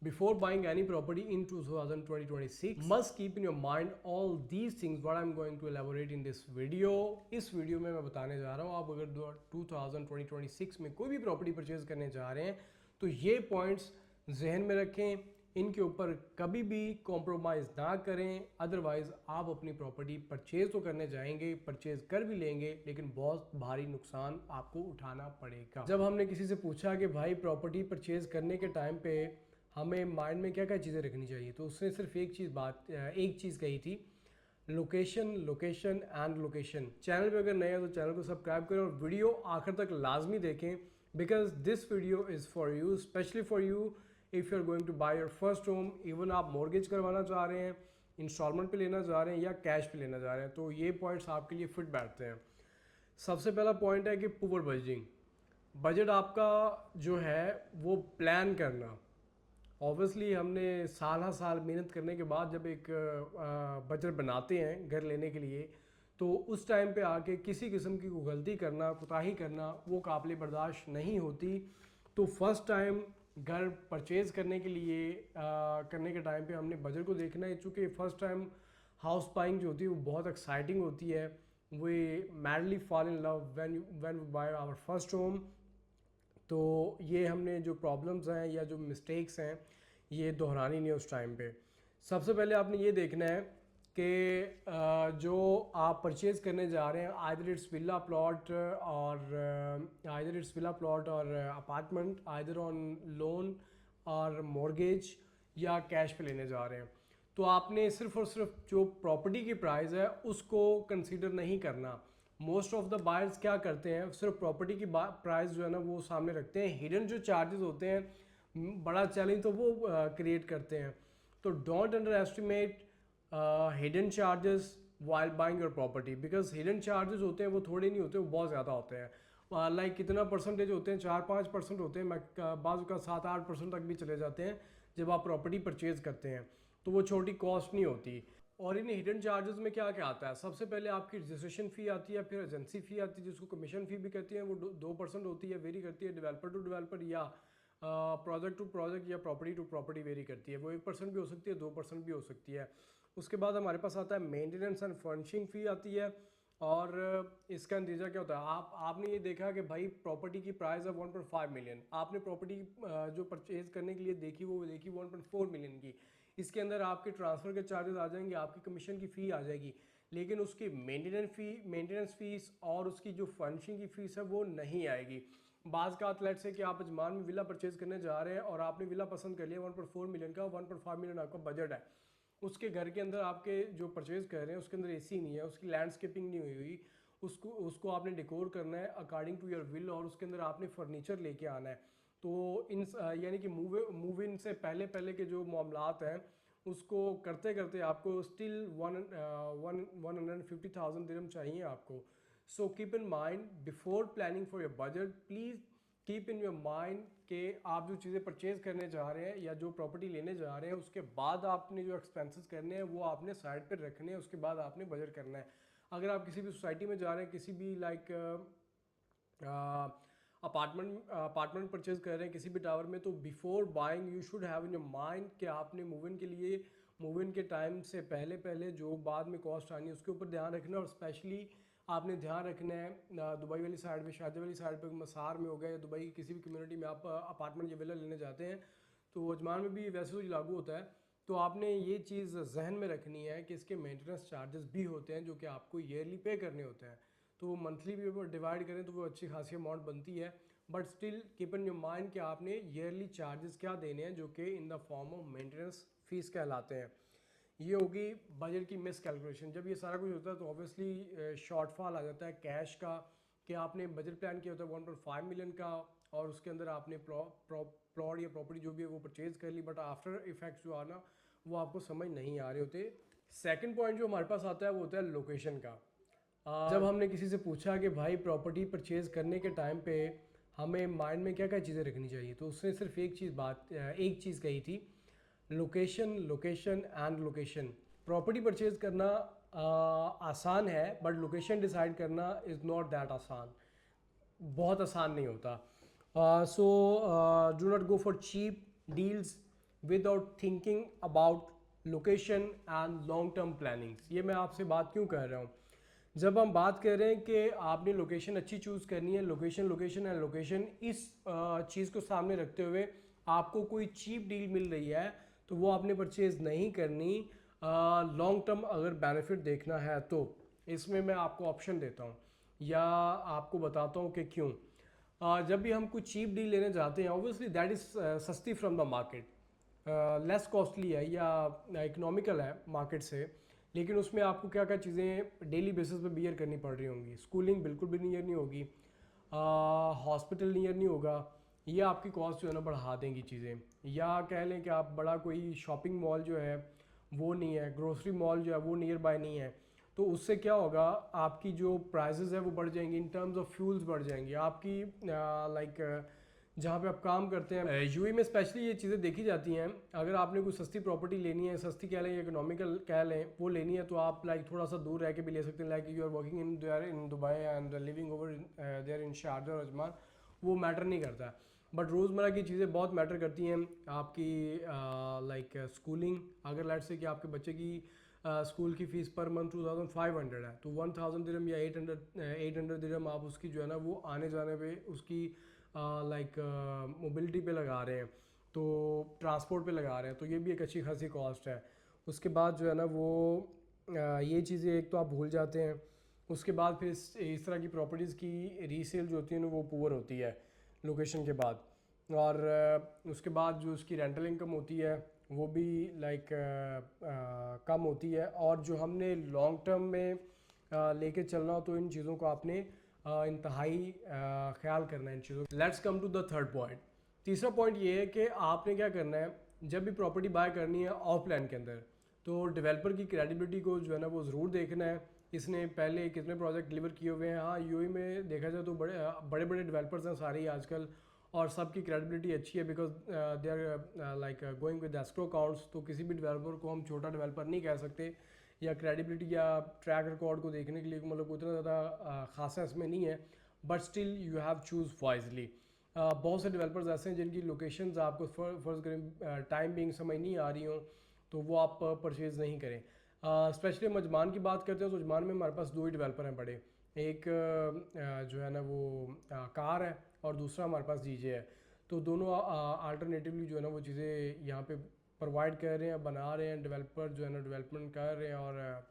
Before buying any property in 2026, must keep in your mind all these things what I'm going to elaborate in this video. इस video में मैं बताने जा रहा हूँ, आप अगर 2026 में कोई भी प्रॉपर्टी परचेज करने जा रहे हैं तो ये पॉइंट्स जहन में रखें, इनके ऊपर कभी भी कॉम्प्रोमाइज़ ना करें, अदरवाइज़ आप अपनी प्रॉपर्टी परचेज़ तो करने जाएंगे, परचेज़ कर भी लेंगे, लेकिन बहुत भारी नुकसान आपको उठाना पड़ेगा। जब हमने किसी से पूछा कि भाई प्रॉपर्टी परचेज़ करने के टाइम पे हमें माइंड में क्या क्या चीज़ें रखनी चाहिए, तो उसने सिर्फ एक चीज़ कही थी, location location and location. Channel पे अगर नए हैं तो चैनल को सब्सक्राइब करें और वीडियो आखिर तक लाजमी देखें, because this video is for you, specially for you if you are going to buy your first home. Even आप मॉर्गेज करवाना चाह रहे हैं, इंस्टॉलमेंट पे लेना चाह रहे हैं या कैश पे लेना चाह रहे हैं, तो ये पॉइंट्स आपके लिए फिट बैठते हैं। सबसे पहला पॉइंट है कि पुअर बजटिंग। बजट आपका जो है वो प्लान करना। ऑब्वियसली हमने साल हर साल मेहनत करने के बाद जब एक बजट बनाते हैं घर लेने के लिए, तो उस टाइम पे आके किसी किस्म की कोई गलती करना, कोताही करना वो काबिल बर्दाश्त नहीं होती। तो फर्स्ट टाइम घर परचेज़ करने के लिए करने के टाइम पे हमने बजट को देखना है, चूँकि फर्स्ट टाइम हाउस बाइंग जो होती है वो बहुत एक्साइटिंग होती है। We madly fall in love when we buy our first home. तो ये हमने जो प्रॉब्लम्स हैं या जो मिस्टेक्स हैं ये दोहरानी नहीं है उस टाइम पे। सबसे पहले आपने ये देखना है कि जो आप परचेज़ करने जा रहे हैं, आइदर इट्स विला प्लॉट और अपार्टमेंट, आइदर ऑन लोन और मॉर्गेज या कैश पे लेने जा रहे हैं, तो आपने सिर्फ और सिर्फ जो प्रॉपर्टी की प्राइस है उसको कंसीडर नहीं करना। मोस्ट ऑफ द बायर्स क्या करते हैं, सिर्फ प्रॉपर्टी की प्राइस जो है ना वो सामने रखते हैं, हिडन जो चार्जेस होते हैं बड़ा चैलेंज तो वो क्रिएट करते हैं। तो don't under estimate hidden charges while buying your property, because hidden charges होते हैं वो थोड़े नहीं होते, वो बहुत ज़्यादा होते हैं। लाइक कितना परसेंटेज होते हैं, 4-5% होते हैं, बाज़ का 7-8% तक भी चले जाते हैं जब आप प्रॉपर्टी परचेज़ करते हैं, तो वो छोटी कॉस्ट नहीं होती। और इन हिडन चार्जेस में क्या क्या आता है, सबसे पहले आपकी रजिस्ट्रेशन फ़ी आती है, फिर एजेंसी फ़ी आती है जिसको कमीशन फ़ी भी कहती हैं, वो 2% होती है, वेरी करती है डेवलपर टू डेवलपर या प्रोजेक्ट टू प्रोजेक्ट या प्रॉपर्टी टू प्रॉपर्टी वेरी करती है, वो 1% भी हो सकती है, 2% भी हो सकती है। उसके बाद हमारे पास आता है मेंटेनेंस एंड फर्निशिंग फ़ी आती है। और इसका नतीजा क्या होता है, आपने ये देखा कि भाई प्रॉपर्टी की प्राइस है 1.5 मिलियन, आपने प्रॉपर्टी जो परचेज़ करने के लिए देखी वो देखी 1.4 मिलियन की, इसके अंदर आपके ट्रांसफ़र के चार्जेस आ जाएंगे, आपकी कमीशन की फ़ी आ जाएगी, लेकिन उसकी मेंटेनेंस फ़ीस और उसकी जो फर्निशिंग की फ़ीस है वो नहीं आएगी। बाज़ का लेट्स से कि आप अजमान में विला परचेज़ करने जा रहे हैं और आपने विला पसंद कर लिया 1.4 मिलियन का, 1.5 मिलियन आपका बजट है, उसके घर के अंदर आपके जो परचेज़ कर रहे हैं उसके अंदर एसी नहीं है, उसकी लैंडस्केपिंग नहीं हुई हुई, उसको आपने डेकोर करना है अकॉर्डिंग टू योर विल, और उसके अंदर आपने फर्नीचर लेके आना है। तो इन यानी कि मूव इन से पहले पहले के जो मामलात हैं उसको करते करते आपको स्टिल 150,000 दिरहम चाहिए आपको। So keep in mind before planning for your budget, please keep in your mind कि आप जो चीज़ें परचेज़ करने जा रहे हैं या जो प्रॉपर्टी लेने जा रहे हैं उसके बाद आपने जो एक्सपेंसेस करने हैं वो आपने साइड पर रखने हैं, उसके बाद आपने बजट करना है। अगर आप किसी भी सोसाइटी में जा रहे हैं, किसी भी लाइक अपार्टमेंट परचेज कर रहे हैं किसी भी टावर में, तो before buying you should have in your mind कि आपने मूव इन के लिए, मूव इन के टाइम से पहले पहले जो बाद में कॉस्ट आनी है उसके ऊपर ध्यान रखना। और स्पेशली आपने ध्यान रखना है दुबई वाली साइड पे, शादी वाली साइड पे, मसार में हो गया या दुबई की किसी भी कम्युनिटी में आप अपार्टमेंट या विला लेने जाते हैं, तो अजमान में भी वैसे तो लागू होता है। तो आपने ये चीज़ जहन में रखनी है कि इसके मेंटेनेंस चार्जेस भी होते हैं जो कि आपको ईयरली पे करने होते हैं, तो वो मंथली भी डिवाइड करें तो वो अच्छी खासी अमाउंट बनती है। But still keep in your mind कि आपने ईयरली चार्जेस क्या देने हैं जो कि in the form of maintenance fees कहलाते हैं। ये होगी बजट की मिस कैलकुलेशन। जब ये सारा कुछ होता है तो ऑब्वियसली शॉर्टफॉल आ जाता है कैश का, कि आपने बजट प्लान किया होता है 1.5 मिलियन का और उसके अंदर आपने प्लॉट या प्रॉपर्टी जो भी है वो परचेज़ कर ली, बट आफ्टर इफेक्ट्स जो आना वो आपको समझ नहीं आ रहे होते। सेकंड पॉइंट जो हमारे पास आता है वो होता है लोकेशन का। जब हमने किसी से पूछा कि भाई प्रॉपर्टी परचेज़ करने के टाइम पे हमें माइंड में क्या क्या चीज़ें रखनी चाहिए, तो उसने सिर्फ एक चीज़ कही थी, location location and location. Property purchase करना आसान है, बट लोकेशन डिसाइड करना इज़ नॉट दैट आसान, बहुत आसान नहीं होता। So do not go for cheap deals, without thinking about location and long term plannings. ये मैं आपसे बात क्यों कर रहा हूँ? जब हम बात कर रहे हैं कि आपने लोकेशन अच्छी चूज़ करनी है, लोकेशन लोकेशन एंड लोकेशन, इस चीज़ को सामने रखते हुए आपको कोई चीप डील मिल रही है तो वो आपने परचेज़ नहीं करनी। लॉन्ग टर्म अगर बेनिफिट देखना है तो इसमें मैं आपको ऑप्शन देता हूँ या आपको बताता हूँ कि क्यों। जब भी हम कोई चीप डील लेने जाते हैं, ऑब्वियसली दैट इज़ सस्ती from the market, less costly है या इकोनॉमिकल है मार्केट से, लेकिन उसमें आपको क्या क्या चीज़ें डेली बेसिस पे बियर करनी पड़ रही होंगी। स्कूलिंग बिल्कुल भी नियर नहीं होगी, हॉस्पिटल नियर नहीं होगा, ये आपकी कॉस्ट जो है ना बढ़ा देंगी चीज़ें। या कह लें कि आप बड़ा कोई शॉपिंग मॉल जो है वो नहीं है, ग्रोसरी मॉल जो है वो नियर बाय नहीं है, तो उससे क्या होगा, आपकी जो प्राइसेस है वो बढ़ जाएंगी, इन टर्म्स ऑफ फ्यूल्स बढ़ जाएंगी आपकी। लाइक जहाँ पे आप काम करते हैं यूएई में स्पेशली ये चीज़ें देखी जाती हैं। अगर आपने कोई सस्ती प्रॉपर्टी लेनी है, सस्ती कह लें या इकोनॉमिकल कह लें, वो लेनी है तो आप लाइक थोड़ा सा दूर रह के भी ले सकते हैं। Like you are working in there in Dubai and living over there in Sharjah और अजमान, वो मैटर नहीं करता। बट रोज़मर्रा की चीज़ें बहुत मैटर करती हैं। आपकी लाइक स्कूलिंग, अगर लेट्स से कि आपके बच्चे की स्कूल की फ़ीस पर मंथ 2500 है, तो 1000 दिरहम या 800 दिरहम आप उसकी जो है ना वो आने जाने पे उसकी लाइक मोबिलिटी पे लगा रहे हैं, तो ट्रांसपोर्ट पे लगा रहे हैं, तो ये भी एक अच्छी खासी कॉस्ट है। उसके बाद जो है ना वो ये चीज़ें एक तो आप भूल जाते हैं। उसके बाद फिर इस तरह की प्रॉपर्टीज़ की रीसेल जो होती है ना वो पुअर होती है लोकेशन के बाद। और उसके बाद जो उसकी रेंटल इनकम होती है वो भी लाइक कम होती है। और जो हमने लॉन्ग टर्म में लेके चलना हो तो इन चीज़ों को आपने इंतहाई ख्याल करना है इन चीज़ों। Let's come to the third point. तीसरा पॉइंट ये है कि आपने क्या करना है, जब भी प्रॉपर्टी बाय करनी है ऑफ प्लान के अंदर, तो डेवलपर की क्रेडिबिलिटी को जो है ना वो ज़रूर देखना है। इसने पहले कितने प्रोजेक्ट डिलीवर किए हुए हैं। हाँ, यूएई में देखा जाए तो बड़े बड़े डेवलपर्स हैं सारे ही आजकल, और सबकी क्रेडिबिलिटी अच्छी है because they are like going with escrow accounts. तो किसी भी डेवलपर को हम छोटा डेवलपर नहीं कह सकते, या क्रेडिबिलिटी या ट्रैक रिकॉर्ड को देखने के लिए मतलब उतना ज़्यादा खासा इसमें नहीं है। But still you have choose wisely. बहुत से डेवलपर्स ऐसे हैं जिनकी लोकेशंस आपको फर्ज करें टाइम बिंग समझ नहीं आ रही हों, तो वो आप परचेज़ नहीं करें। स्पेशली हम अजमान की बात करते हैं तो अजमान में हमारे पास दो ही डेवलपर हैं बड़े। एक जो है ना वो कार है और दूसरा हमारे पास जीजे है। तो दोनों अल्टरनेटिवली जो है ना वो चीज़ें यहाँ पे प्रोवाइड कर रहे हैं, बना रहे हैं। डेवलपर जो है ना डेवलपमेंट कर रहे हैं और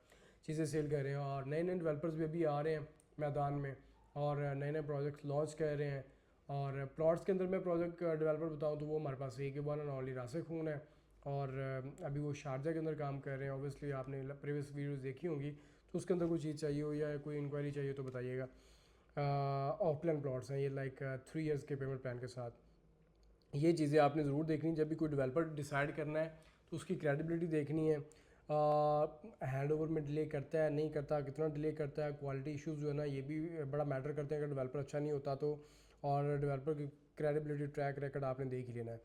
चीज़ें सेल कर रहे हैं, और नए नए डेवलपर्स भी अभी आ रहे हैं मैदान में और नए नए प्रोजेक्ट्स लॉन्च कर रहे हैं। और प्लॉट्स के अंदर मैं प्रोजेक्ट डेवलपर बताऊँ तो वो हमारे पास एक ही वन एंड ओनली रासिक खून है, और अभी वो शारजा के अंदर काम कर रहे हैं। ऑब्वियसली आपने प्रीवियस वीडियोस देखी होंगी, तो उसके अंदर कोई चीज़ चाहिए हो या कोई इंक्वायरी चाहिए तो बताइएगा। ऑफ प्लान प्लॉट्स हैं ये, लाइक 3 इयर्स के पेमेंट प्लान के साथ। ये चीज़ें आपने ज़रूर देखनी जब भी कोई डेवलपर डिसाइड करना है, तो उसकी क्रेडिबिलिटी देखनी है। हैंड ओवर में डिले करता है नहीं करता, कितना डिले करता है, क्वालिटी इश्यूज़ जो है ना ये भी बड़ा मैटर करते हैं अगर डेवलपर अच्छा नहीं होता तो। और डेवलपर की क्रेडिबिलिटी ट्रैक रिकॉर्ड आपने देख ही लेना है।